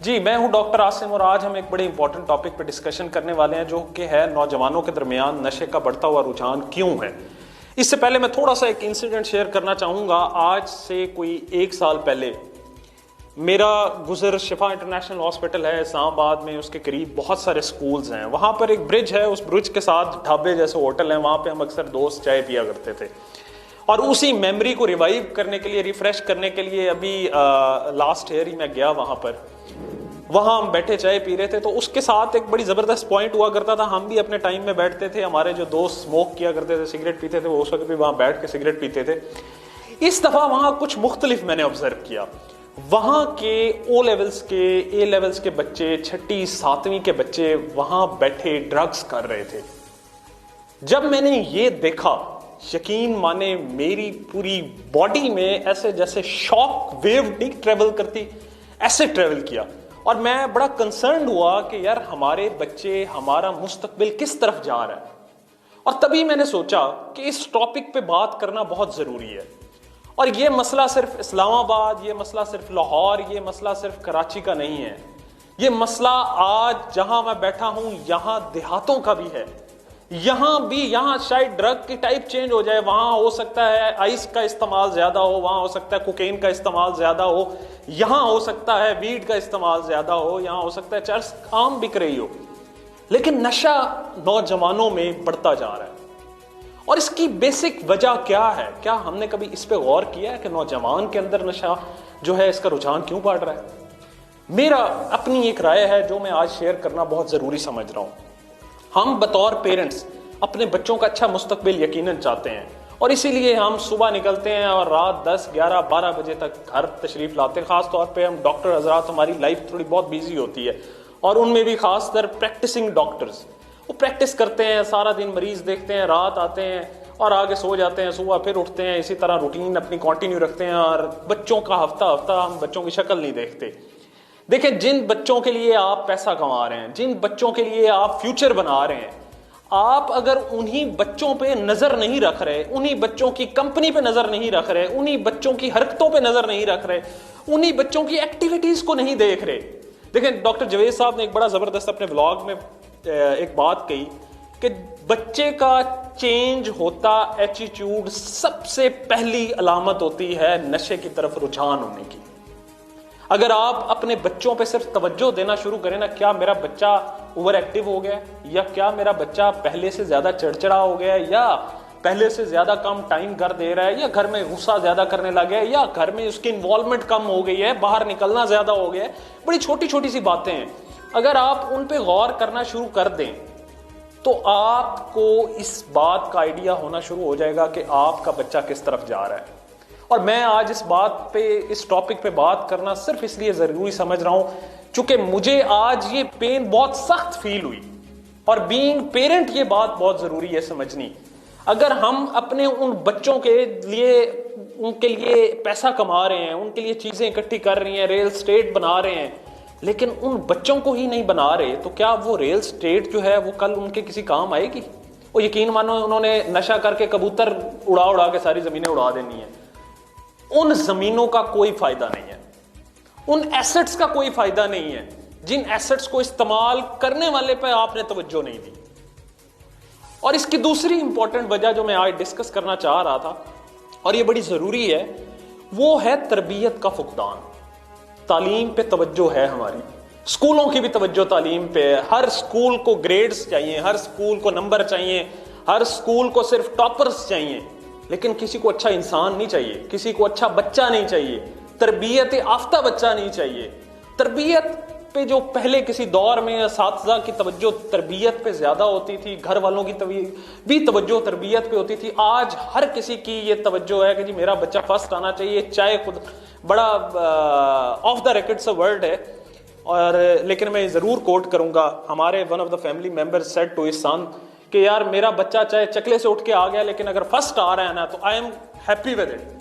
जी, मैं हूं डॉक्टर आसिम और आज हम एक बड़े इंपॉर्टेंट टॉपिक पर डिस्कशन करने वाले हैं जो कि है नौजवानों के दरमियान नशे का बढ़ता हुआ रुझान क्यों है। इससे पहले मैं थोड़ा सा एक इंसिडेंट शेयर करना चाहूँगा। आज से कोई 1 साल पहले मेरा गुजर शिफा इंटरनेशनल हॉस्पिटल है इस्लामाबाद में, उसके करीब बहुत सारे स्कूल्स हैं। वहाँ पर एक ब्रिज है, उस ब्रिज के साथ ढाबे जैसे होटल हैं, वहाँ पे हम अक्सर दोस्त चाय पिया करते थे। और उसी मेमोरी को रिवाइव करने के लिए, रिफ्रेश करने के लिए अभी लास्ट ईयर ही मैं गया वहाँ पर। वहाँ हम बैठे चाय पी रहे थे तो उसके साथ एक बड़ी ज़बरदस्त पॉइंट हुआ करता था। हम भी अपने टाइम में बैठते थे, हमारे जो दोस्त स्मोक किया करते थे, सिगरेट पीते थे, वो उस वक्त भी वहाँ बैठ के सिगरेट पीते थे। इस दफ़ा वहाँ कुछ मुख्तलिफ मैंने ऑब्जर्व किया। वहाँ के ओ लेवल्स के, ए लेवल्स के बच्चे, 6ठी 7वीं के बच्चे वहाँ बैठे ड्रग्स कर रहे थे। जब मैंने ये देखा, यकीन माने मेरी पूरी बॉडी में ऐसे जैसे शॉक वेव नहीं ट्रेवल करती, ऐसे ट्रेवल किया। और मैं बड़ा कंसर्न हुआ कि यार हमारे बच्चे, हमारा मुस्तकबिल किस तरफ जा रहा है। और तभी मैंने सोचा कि इस टॉपिक पे बात करना बहुत ज़रूरी है। और ये मसला सिर्फ इस्लामाबाद, ये मसला सिर्फ लाहौर, ये मसला सिर्फ कराची का नहीं है। ये मसला आज जहां मैं बैठा हूं यहां देहातों का भी है। यहां शायद ड्रग की टाइप चेंज हो जाए। वहां हो सकता है आइस का इस्तेमाल ज्यादा हो, वहां हो सकता है कोकेन का इस्तेमाल ज्यादा हो, यहां हो सकता है वीड का इस्तेमाल ज्यादा हो, यहां हो सकता है चरस आम बिक रही हो। लेकिन नशा नौजवानों में बढ़ता जा रहा है। और इसकी बेसिक वजह क्या है? क्या हमने कभी इस पे गौर किया है कि नौजवान के अंदर नशा जो है, इसका रुझान क्यों बढ़ रहा है? मेरा अपनी एक राय है जो मैं आज शेयर करना बहुत जरूरी समझ रहा हूं। हम बतौर पेरेंट्स अपने बच्चों का अच्छा मुस्तकबिल यकीनन चाहते हैं और इसीलिए हम सुबह निकलते हैं और रात 10, 11, 12 बजे तक घर तशरीफ लाते हैं। खास तौर पे हम डॉक्टर हजरात, हमारी लाइफ थोड़ी बहुत बिजी होती है और उनमें भी खासकर प्रैक्टिसिंग डॉक्टर्स, वो प्रैक्टिस करते हैं, सारा दिन मरीज देखते हैं, रात आते हैं और आगे सो जाते हैं, सुबह फिर उठते हैं, इसी तरह रूटीन अपनी कंटिन्यू रखते हैं। और बच्चों का हफ्ता हफ्ता हम बच्चों की शक्ल नहीं देखते। देखें, जिन बच्चों के लिए आप पैसा कमा रहे हैं, जिन बच्चों के लिए आप फ्यूचर बना रहे हैं, आप अगर उन्हीं बच्चों पे नजर नहीं रख रहे, उन्हीं बच्चों की कंपनी पे नजर नहीं रख रहे, उन्हीं बच्चों की हरकतों पे नजर नहीं रख रहे, उन्हीं बच्चों की एक्टिविटीज को नहीं देख रहे। देखें, डॉक्टर जवेद साहब ने एक बड़ा जबरदस्त अपने व्लॉग में एक बात कही कि बच्चे का चेंज होता एटीट्यूड सबसे पहली अलामत होती है नशे की तरफ रुझान होने की। अगर आप अपने बच्चों पे सिर्फ तवज्जो देना शुरू करें ना, क्या मेरा बच्चा ओवर एक्टिव हो गया, या क्या मेरा बच्चा पहले से ज्यादा चिड़चिड़ा हो गया, या पहले से ज्यादा कम टाइम घर दे रहा है, या घर में गुस्सा ज्यादा करने लग गया है, या घर में उसकी इन्वॉल्वमेंट कम हो गई है, बाहर निकलना ज्यादा हो गया है, बड़ी छोटी छोटी सी बातें हैं। अगर आप उन पे गौर करना शुरू कर दें तो आपको इस बात का आइडिया होना शुरू हो जाएगा कि आपका बच्चा किस तरफ जा रहा है। और मैं आज इस बात पे, इस टॉपिक पे बात करना सिर्फ इसलिए जरूरी समझ रहा हूं क्योंकि मुझे आज ये पेन बहुत सख्त फील हुई और बीइंग पेरेंट ये बात बहुत जरूरी है समझनी। अगर हम अपने उन बच्चों के लिए, उनके लिए पैसा कमा रहे हैं, उनके लिए चीजें इकट्ठी कर रही हैं, रियल एस्टेट बना रहे हैं, लेकिन उन बच्चों को ही नहीं बना रहे, तो क्या वो रियल एस्टेट जो है वो कल उनके किसी काम आएगी? वो यकीन मानो उन्होंने नशा करके कबूतर उड़ा उड़ा के सारी जमीनें उड़ा देनी है। उन जमीनों का कोई फायदा नहीं है, उन एसेट्स का कोई फायदा नहीं है जिन एसेट्स को इस्तेमाल करने वाले पे आपने तवज्जो नहीं दी। और इसकी दूसरी इंपॉर्टेंट वजह जो मैं आज डिस्कस करना चाह रहा था और ये बड़ी जरूरी है, वो है तरबियत का फुकदान। तालीम पे तवज्जो है हमारी, स्कूलों की भी तवज्जो तालीम पे है। हर स्कूल को ग्रेड्स चाहिए, हर स्कूल को नंबर चाहिए, हर स्कूल को सिर्फ टॉपर्स चाहिए, लेकिन किसी को अच्छा इंसान नहीं चाहिए, किसी को अच्छा बच्चा नहीं चाहिए, तरबियत याफ्ता बच्चा नहीं चाहिए। तरबियत पे जो पहले किसी दौर में असातिज़ा की तवज्जो तरबियत पे ज्यादा होती थी, घर वालों की भी तवज्जो तरबियत पे होती थी, आज हर किसी की ये तवज्जो है कि जी मेरा बच्चा फर्स्ट आना चाहिए, चाहे खुद बड़ा ऑफ द रिकॉर्ड सा वर्ड है। और लेकिन मैं जरूर कोट करूंगा, हमारे one of the family members said to his son कि यार मेरा बच्चा चाहे चकले से उठ के आ गया, लेकिन अगर फर्स्ट आ रहा है ना तो I am happy with it.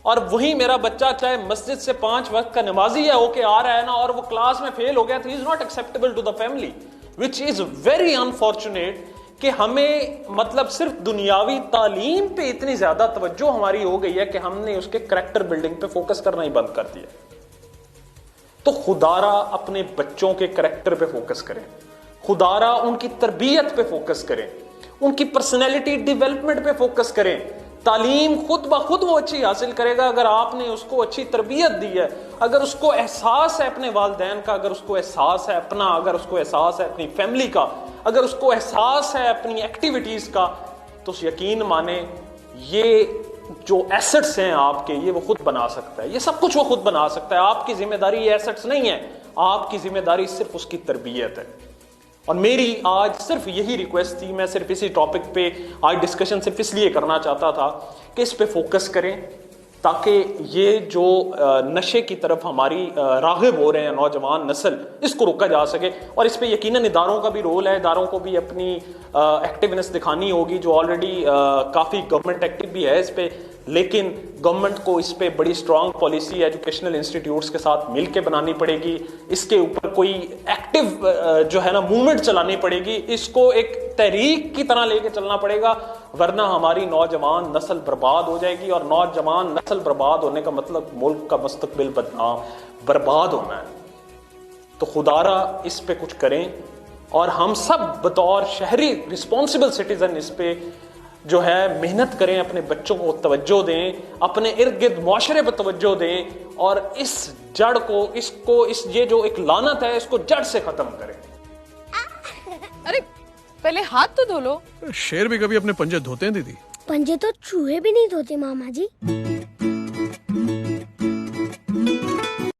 और वही मेरा बच्चा चाहे मस्जिद से 5 वक्त का नमाजी है होके आ रहा है ना और वो क्लास में फेल हो गया, तो is not acceptable to the family, which is very unfortunate कि हमें मतलब सिर्फ दुनियावी तालीम पे इतनी ज्यादा तवज्जो हमारी हो गई है कि हमने उसके करैक्टर बिल्डिंग पे फोकस करना ही बंद कर दिया। तो खुदारा अपने बच्चों के करैक्टर पे फोकस करें, खुदारा उनकी तरबियत पे फोकस करें, उनकी पर्सनैलिटी डेवलपमेंट पे फोकस करें। तालीम खुद ब खुद वो अच्छी हासिल करेगा अगर आपने उसको अच्छी तरबियत दी है, अगर उसको एहसास है अपने वालिदैन का, अगर उसको एहसास है अपना, अगर उसको एहसास है अपनी फैमिली का, अगर उसको एहसास है अपनी एक्टिविटीज का, तो यकीन माने ये जो एसेट्स हैं आपके, ये वो खुद बना सकता है, ये सब कुछ वो खुद बना सकता है। आपकी जिम्मेदारी ये एसेट्स नहीं है, आपकी जिम्मेदारी सिर्फ उसकी तरबियत है। और मेरी आज सिर्फ यही रिक्वेस्ट थी, मैं सिर्फ इसी टॉपिक पे आज डिस्कशन सिर्फ इसलिए करना चाहता था कि इस पे फोकस करें, ताकि ये जो नशे की तरफ हमारी राग़िब हो रहे हैं नौजवान नस्ल, इसको रोका जा सके। और इस पे यकीनन इदारों का भी रोल है, इदारों को भी अपनी एक्टिवनेस दिखानी होगी, जो ऑलरेडी काफ़ी गवर्नमेंट एक्टिव भी है इस पे, लेकिन गवर्नमेंट को इस पे बड़ी स्ट्रांग पॉलिसी एजुकेशनल इंस्टीट्यूट्स के साथ मिलकर बनानी पड़ेगी। इसके ऊपर कोई एक्टिव जो है ना मूवमेंट चलानी पड़ेगी, इसको एक तहरीक की तरह लेके चलना पड़ेगा, वरना हमारी नौजवान नस्ल बर्बाद हो जाएगी। और नौजवान नस्ल बर्बाद होने का मतलब मुल्क का मुस्तकबिल बर्बाद होना है। तो खुदारा इस पे कुछ करें, और हम सब बतौर शहरी रिस्पॉन्सिबल सिटीजन इस पे जो है मेहनत करें, अपने बच्चों को तवज्जो दें, अपने इर्द गिर्द मुआशरे पर तवज्जो दें, और इस जड़ को ये जो एक लानत है, इसको जड़ से खत्म करें। अरे पहले हाथ तो धो लो। शेर भी कभी अपने पंजे धोते हैं दीदी? पंजे तो चूहे भी नहीं धोते मामा जी।